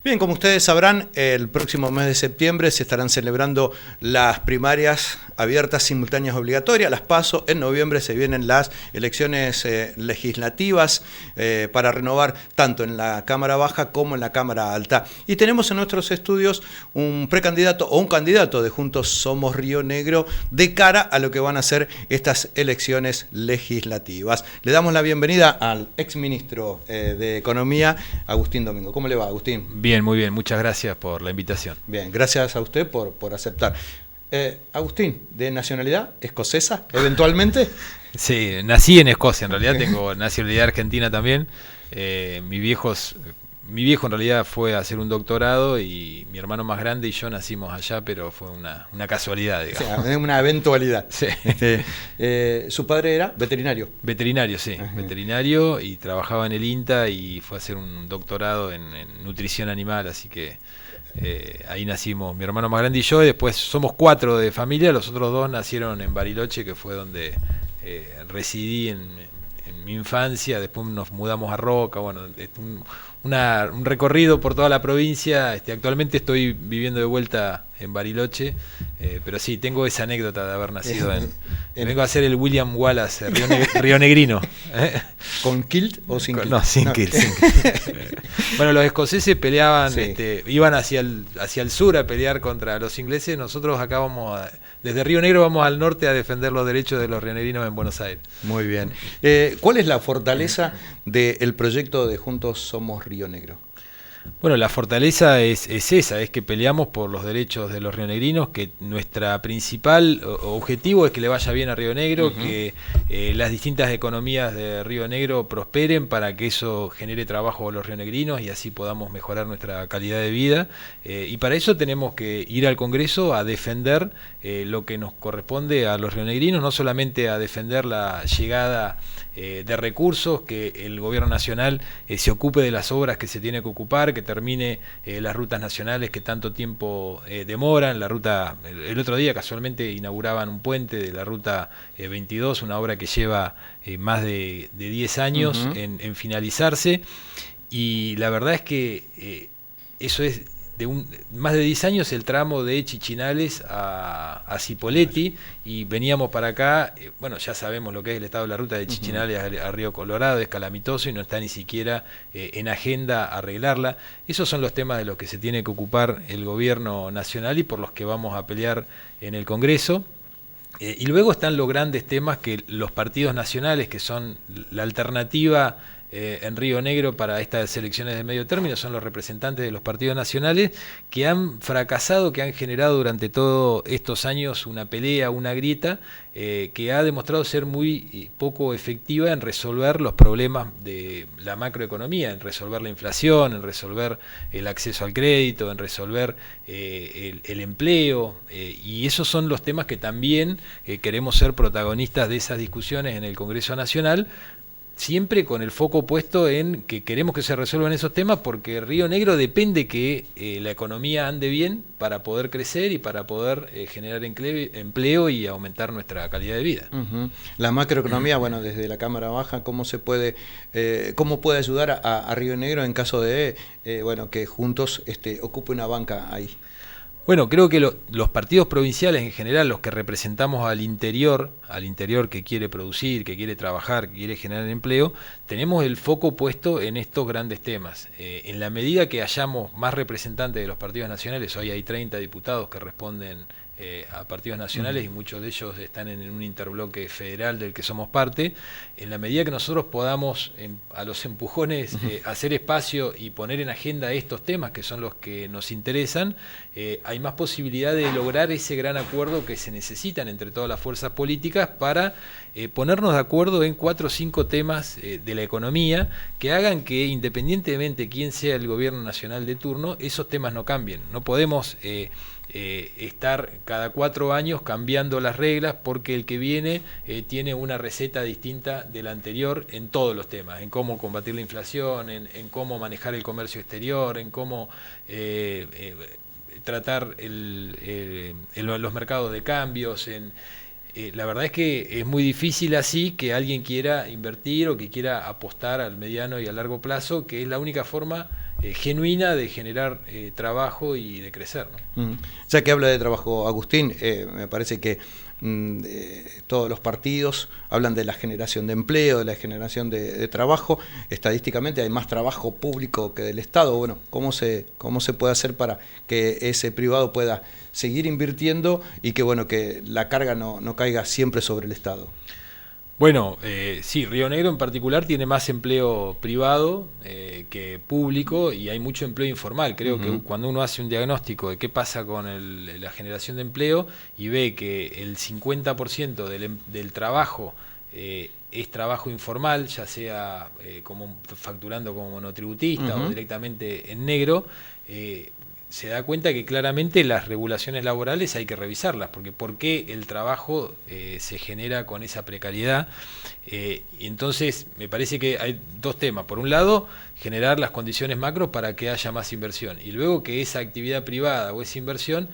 Bien, como ustedes sabrán, el próximo mes de septiembre se estarán celebrando las primarias abiertas simultáneas obligatorias, las PASO. En noviembre se vienen las elecciones legislativas para renovar tanto en la Cámara Baja como en la Cámara Alta. Y tenemos en nuestros estudios un precandidato o un candidato de Juntos Somos Río Negro de cara a lo que van a ser estas elecciones legislativas. Le damos la bienvenida al exministro de Economía, Agustín Domingo. ¿Cómo le va, Agustín? Bien, muy bien. Muchas gracias por la invitación. Bien, gracias a usted por aceptar. Agustín, ¿de nacionalidad escocesa, eventualmente? Sí, nací en Escocia, en realidad tengo nacionalidad argentina también. Mi viejo en realidad fue a hacer un doctorado y mi hermano más grande y yo nacimos allá, pero fue una casualidad, digamos. O sea, una eventualidad. Sí. ¿Su padre era veterinario? Veterinario, sí, Ajá. Veterinario, y trabajaba en el INTA y fue a hacer un doctorado en nutrición animal, así que ahí nacimos mi hermano más grande y yo, y después somos 4 de familia, los otros 2 nacieron en Bariloche, que fue donde residí en mi infancia. Después nos mudamos a Roca, bueno, un recorrido por toda la provincia. Actualmente estoy viviendo de vuelta en Bariloche, pero sí, tengo esa anécdota de haber nacido vengo a ser el William Wallace rionegrino. ¿Con kilt o sin kilt? No, sin kilt. Bueno, los escoceses peleaban, Sí. Iban hacia el sur a pelear contra los ingleses. Nosotros acá desde Río Negro vamos al norte a defender los derechos de los rionegrinos en Buenos Aires. Muy bien. ¿Cuál es la fortaleza del proyecto de Juntos Somos Río Negro? Bueno, la fortaleza es esa, es que peleamos por los derechos de los rionegrinos, que nuestra principal objetivo es que le vaya bien a Río Negro, que las distintas economías de Río Negro prosperen para que eso genere trabajo a los rionegrinos y así podamos mejorar nuestra calidad de vida. Y para eso tenemos que ir al Congreso a defender lo que nos corresponde a los rionegrinos, no solamente a defender la llegada de recursos, que el gobierno nacional se ocupe de las obras que se tiene que ocupar, que termine las rutas nacionales que tanto tiempo demoran. La ruta, el otro día casualmente inauguraban un puente de la ruta 22, una obra que lleva más de 10 años en finalizarse, y la verdad es que eso es más de 10 años el tramo de Chichinales a Cipolletti, y veníamos para acá. Bueno, ya sabemos lo que es el estado de la ruta de Chichinales a Río Colorado, es calamitoso y no está ni siquiera en agenda arreglarla. Esos son los temas de los que se tiene que ocupar el gobierno nacional y por los que vamos a pelear en el Congreso. Y luego están los grandes temas que los partidos nacionales, que son la alternativa en Río Negro para estas elecciones de medio término, son los representantes de los partidos nacionales que han fracasado, que han generado durante todos estos años una pelea, una grieta que ha demostrado ser muy poco efectiva en resolver los problemas de la macroeconomía, en resolver la inflación, en resolver el acceso al crédito, en resolver el empleo, y esos son los temas que también queremos ser protagonistas de esas discusiones en el Congreso Nacional, siempre con el foco puesto en que queremos que se resuelvan esos temas, porque Río Negro depende que la economía ande bien para poder crecer y para poder generar empleo y aumentar nuestra calidad de vida. La macroeconomía, bueno, desde la Cámara Baja, ¿cómo puede ayudar a Río Negro en caso de que Juntos ocupe una banca ahí? Bueno, creo que los partidos provinciales en general, los que representamos al interior que quiere producir, que quiere trabajar, que quiere generar empleo, tenemos el foco puesto en estos grandes temas. En la medida que hayamos más representantes de los partidos nacionales, hoy hay 30 diputados que responden a partidos nacionales y muchos de ellos están en un interbloque federal del que somos parte. En la medida que nosotros podamos a los empujones hacer espacio y poner en agenda estos temas que son los que nos interesan, hay más posibilidad de lograr ese gran acuerdo que se necesitan entre todas las fuerzas políticas para ponernos de acuerdo en 4 o 5 temas de la economía que hagan que, independientemente quién sea el gobierno nacional de turno, esos temas no cambien. No podemos estar cada 4 años cambiando las reglas porque el que viene tiene una receta distinta de la anterior en todos los temas, en cómo combatir la inflación, en cómo manejar el comercio exterior, en cómo tratar los mercados de cambios. La verdad es que es muy difícil así que alguien quiera invertir o que quiera apostar al mediano y a largo plazo, que es la única forma genuina de generar trabajo y de crecer, ¿no? Ya que habla de trabajo, Agustín, me parece que todos los partidos hablan de la generación de empleo, de la generación de trabajo. Estadísticamente hay más trabajo público que del Estado. Bueno, ¿cómo se puede hacer para que ese privado pueda seguir invirtiendo y que, bueno, que la carga no caiga siempre sobre el Estado? Bueno, sí, Río Negro en particular tiene más empleo privado que público, y hay mucho empleo informal. Creo que cuando uno hace un diagnóstico de qué pasa con la generación de empleo y ve que el 50% del trabajo es trabajo informal, ya sea como facturando como monotributista o directamente en negro, se da cuenta que claramente las regulaciones laborales hay que revisarlas, porque ¿por qué el trabajo se genera con esa precariedad? Y entonces me parece que hay dos temas. Por un lado, generar las condiciones macro para que haya más inversión, y luego que esa actividad privada o esa inversión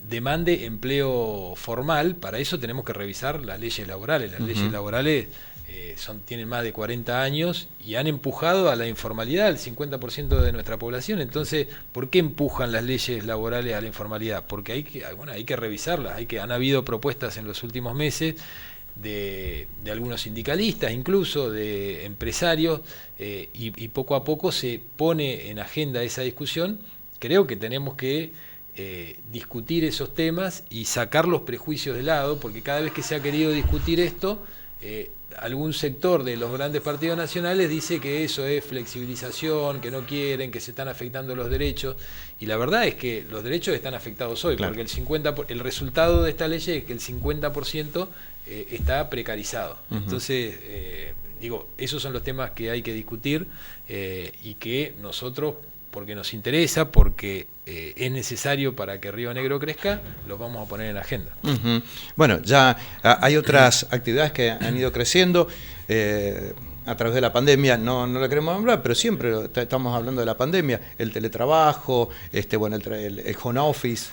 demande empleo formal. Para eso tenemos que revisar las leyes laborales. Las leyes laborales tienen más de 40 años y han empujado a la informalidad al 50% de nuestra población. Entonces, ¿por qué empujan las leyes laborales a la informalidad? Porque hay que revisarlas. Han habido propuestas en los últimos meses de algunos sindicalistas, incluso de empresarios, y poco a poco se pone en agenda esa discusión. Creo que tenemos que discutir esos temas y sacar los prejuicios de lado, porque cada vez que se ha querido discutir esto, algún sector de los grandes partidos nacionales dice que eso es flexibilización, que no quieren, que se están afectando los derechos, y la verdad es que los derechos están afectados hoy, porque el resultado de esta ley es que el 50% está precarizado. Entonces, esos son los temas que hay que discutir, y que nosotros, porque nos interesa, porque es necesario para que Río Negro crezca, los vamos a poner en la agenda. Bueno, ya hay otras actividades que han ido creciendo a través de la pandemia. No la queremos nombrar, pero siempre estamos hablando de la pandemia. El teletrabajo, el home office.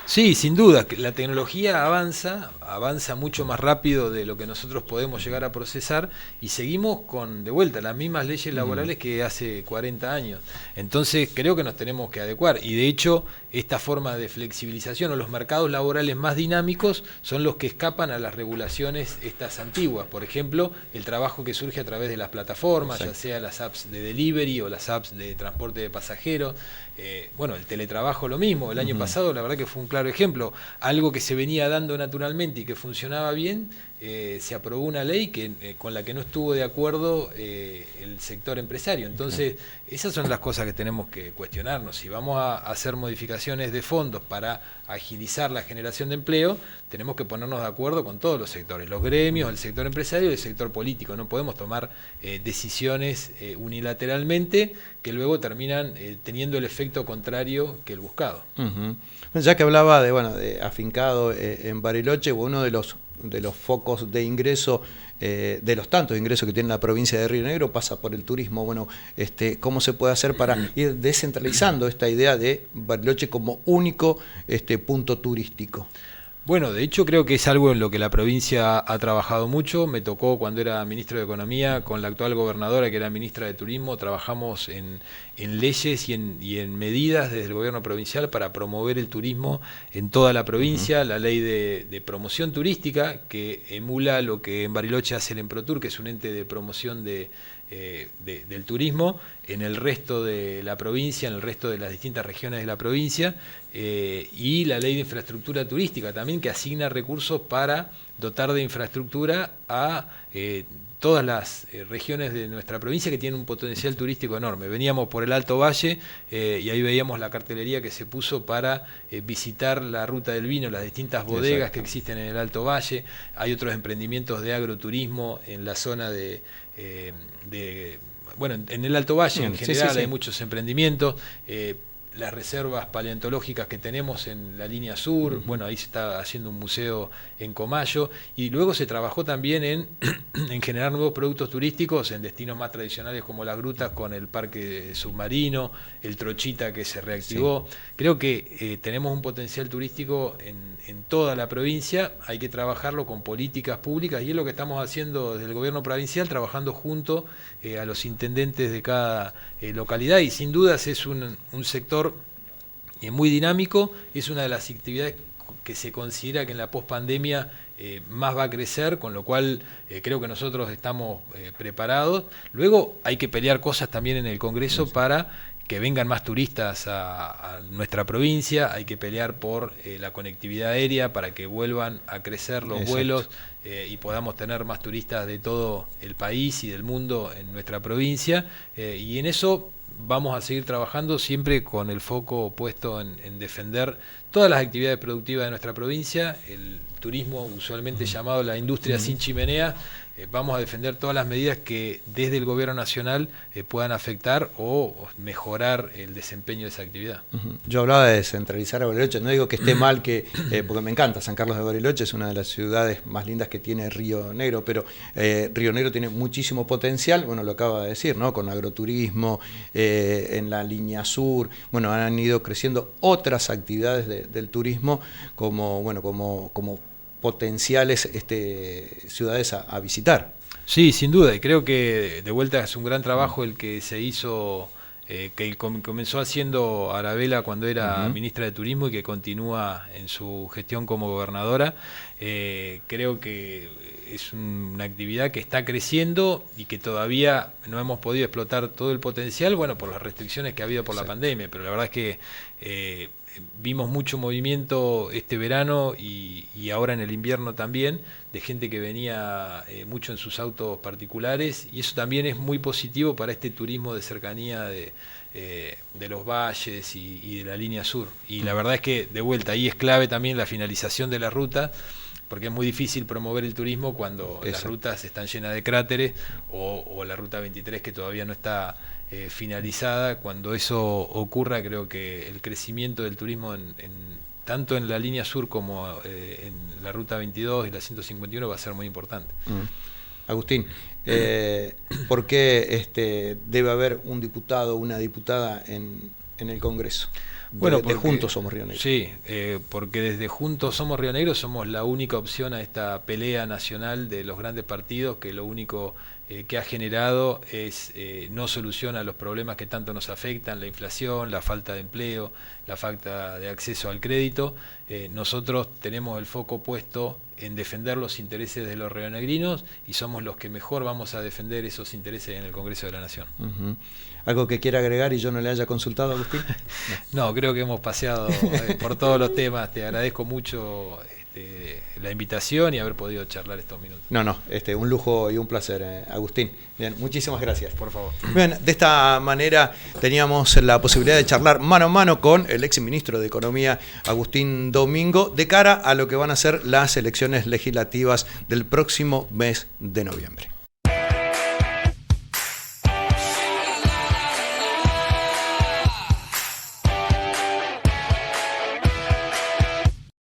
Sí, sin duda, la tecnología avanza mucho más rápido de lo que nosotros podemos llegar a procesar, y seguimos con, de vuelta, las mismas leyes laborales que hace 40 años. Entonces creo que nos tenemos que adecuar, y de hecho esta forma de flexibilización o los mercados laborales más dinámicos son los que escapan a las regulaciones estas antiguas. Por ejemplo, el trabajo que surge a través de las plataformas, ya sea las apps de delivery o las apps de transporte de pasajeros. El teletrabajo lo mismo. El año pasado la verdad que fue un claro ejemplo, algo que se venía dando naturalmente y que funcionaba bien. Se aprobó una ley con la que no estuvo de acuerdo el sector empresario. Entonces, esas son las cosas que tenemos que cuestionarnos. Si vamos a hacer modificaciones de fondos para agilizar la generación de empleo, tenemos que ponernos de acuerdo con todos los sectores, los gremios, el sector empresario y el sector político. No podemos tomar decisiones unilateralmente que luego terminan teniendo el efecto contrario que el buscado. Ya que hablaba de afincado en Bariloche, uno de los focos de ingreso, de los tantos ingresos que tiene la provincia de Río Negro, pasa por el turismo. ¿Cómo se puede hacer para ir descentralizando esta idea de Bariloche como único punto turístico? Bueno, de hecho creo que es algo en lo que la provincia ha trabajado mucho. Me tocó cuando era ministro de Economía, con la actual gobernadora que era ministra de Turismo, trabajamos en leyes y en medidas desde el gobierno provincial para promover el turismo en toda la provincia. La ley de promoción turística, que emula lo que en Bariloche hace el Emprotur, que es un ente de promoción del turismo en el resto de la provincia, en el resto de las distintas regiones de la provincia, y la ley de infraestructura turística también, que asigna recursos para dotar de infraestructura a todas las regiones de nuestra provincia que tienen un potencial turístico enorme. Veníamos por el Alto Valle y ahí veíamos la cartelería que se puso para visitar la ruta del vino, las distintas bodegas que existen en el Alto Valle. Hay otros emprendimientos de agroturismo en la zona en el Alto Valle en general. Hay muchos emprendimientos. las reservas paleontológicas que tenemos en la línea sur. Bueno, ahí se está haciendo un museo en Comayo, y luego se trabajó también en generar nuevos productos turísticos en destinos más tradicionales como las grutas, con el parque submarino, el Trochita que se reactivó. Sí. Creo que tenemos un potencial turístico en toda la provincia, hay que trabajarlo con políticas públicas, y es lo que estamos haciendo desde el gobierno provincial, trabajando junto a los intendentes de cada localidad, y sin dudas es un sector muy dinámico, es una de las actividades que se considera que en la pospandemia más va a crecer, con lo cual creo que nosotros estamos preparados. Luego hay que pelear cosas también en el Congreso para que vengan más turistas a nuestra provincia, hay que pelear por la conectividad aérea para que vuelvan a crecer los vuelos y podamos tener más turistas de todo el país y del mundo en nuestra provincia, y en eso vamos a seguir trabajando siempre con el foco puesto en defender todas las actividades productivas de nuestra provincia, el turismo usualmente llamado la industria sin chimenea. Vamos a defender todas las medidas que desde el gobierno nacional puedan afectar o mejorar el desempeño de esa actividad. Yo hablaba de descentralizar a Bariloche, no digo que esté mal, porque me encanta San Carlos de Bariloche, es una de las ciudades más lindas que tiene Río Negro, pero Río Negro tiene muchísimo potencial, bueno, lo acaba de decir, ¿no? Con agroturismo, en la línea sur, bueno, han ido creciendo otras actividades del turismo como potenciales ciudades a visitar. Sí, sin duda, y creo que de vuelta es un gran trabajo el que se hizo, que comenzó haciendo Arabela cuando era ministra de Turismo y que continúa en su gestión como gobernadora. Creo que es una actividad que está creciendo y que todavía no hemos podido explotar todo el potencial, bueno, por las restricciones que ha habido por la pandemia, pero la verdad es que vimos mucho movimiento este verano y ahora en el invierno también, de gente que venía mucho en sus autos particulares, y eso también es muy positivo para este turismo de cercanía de los valles y de la línea sur. Y la verdad es que, de vuelta, ahí es clave también la finalización de la ruta, porque es muy difícil promover el turismo cuando las rutas están llenas de cráteres, o la ruta 23 que todavía no está finalizada. Cuando eso ocurra, creo que el crecimiento del turismo tanto en la línea sur como en la ruta 22 y la 151 va a ser muy importante. Agustín, ¿por qué debe haber un diputado o una diputada en el Congreso? Bueno, porque Juntos Somos Río Negro. Sí, porque desde Juntos Somos Río Negro somos la única opción a esta pelea nacional de los grandes partidos, que lo único que ha generado es no soluciona los problemas que tanto nos afectan: la inflación, la falta de empleo, la falta de acceso al crédito. Nosotros tenemos el foco puesto en defender los intereses de los rionegrinos, y somos los que mejor vamos a defender esos intereses en el Congreso de la Nación. ¿Algo que quiera agregar y yo no le haya consultado, Agustín? No, creo que hemos paseado por todos los temas. Te agradezco mucho la invitación y haber podido charlar estos minutos. No, un lujo y un placer, Agustín. Bien, muchísimas gracias. Por favor. Bien, de esta manera teníamos la posibilidad de charlar mano a mano con el exministro de Economía, Agustín Domingo, de cara a lo que van a ser las elecciones legislativas del próximo mes de noviembre.